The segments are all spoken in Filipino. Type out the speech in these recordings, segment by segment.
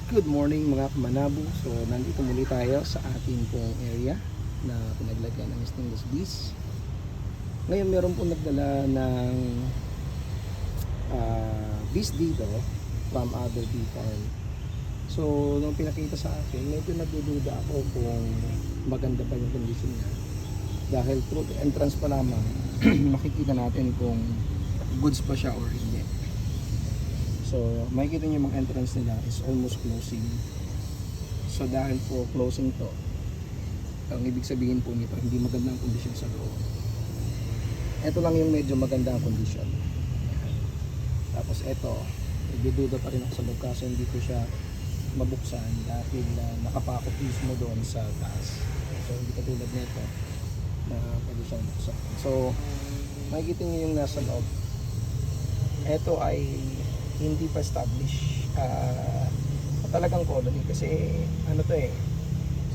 Good morning mga kamanabo. So nandito muli tayo sa ating pong area na pinaglagyan ng stainless bees. Ngayon meron po nagdala ng bees dito from other bee farm. So nung pinakita sa akin, medyo nagdududa ako kung maganda ba yung condition niya. Dahil through the entrance pa lamang makikita natin kung goods pa siya or hindi. So, makikita nyo mga entrance nila is almost closing. So, dahil po closing to, ang ibig sabihin po nito, hindi maganda ang condition sa loob. Ito lang yung medyo maganda ang condition. Tapos ito, nagdududa pa rin ako sa loob kasi hindi ko siya mabuksan dahil nakapakot mismo doon sa taas. So, hindi katulad nito na pwede siyang buksan. So, makikita nyo yung nasa loob. Ito ay hindi pa establish talagang colony kasi ano to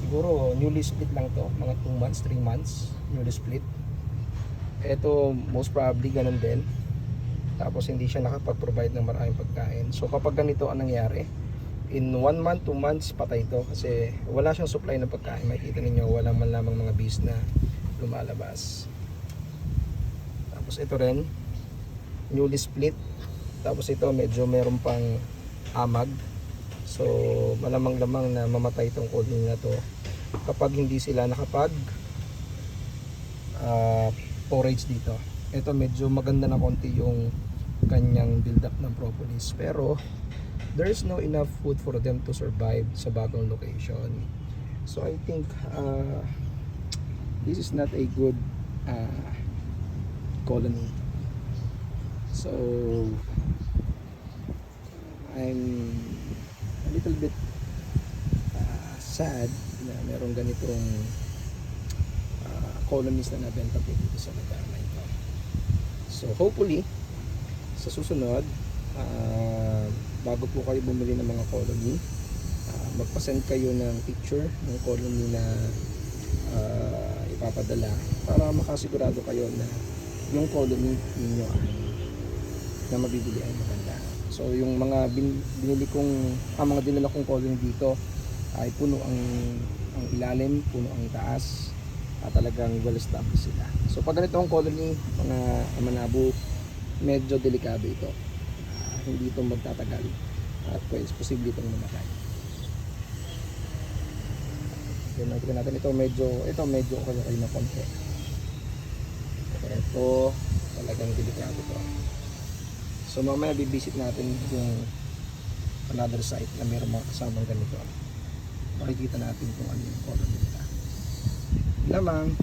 siguro newly split lang to, mga 2 months, 3 months newly split. Ito most probably ganun din, tapos hindi siya nakapag-provide ng maraming pagkain. So kapag ganito ang nangyari, in 1 month, 2 months patay to kasi wala siyang supply ng pagkain. Makikita ninyo wala man lamang mga bees na lumalabas. Tapos ito rin newly split. Tapos ito medyo meron pang amag. So malamang-lamang na mamatay itong colony na to kapag hindi sila nakapag forage dito. Ito medyo maganda na konti yung kanyang build up ng propolis, pero there's no enough food for them to survive sa bagong location. So I think this is not a good colony. So I'm a little bit sad na merong ganitong colonies na nabenta po dito sa lugar na ito. So hopefully sa susunod bago po kayo bumili ng mga colony, magpa-send kayo ng picture ng colony na ipapadala para makasigurado kayo na yung colony ninyo ay na mabibili ay maganda. So yung mga binili kong mga dinala kong colony dito ay puno ang ilalim, puno ang taas, at talagang well established sila. So pag ganito ang colony, mga kamanabo, medyo delikado ito. Hindi ito magtatagal at pues posible itong mamatay. Then nakita natin ito medyo okay na konti. Ito talagang delikado ito. So mamaya bibisit natin yung another site na mayroong mga kasamang ganito. Makikita natin kung ano yung colony nila. Lamang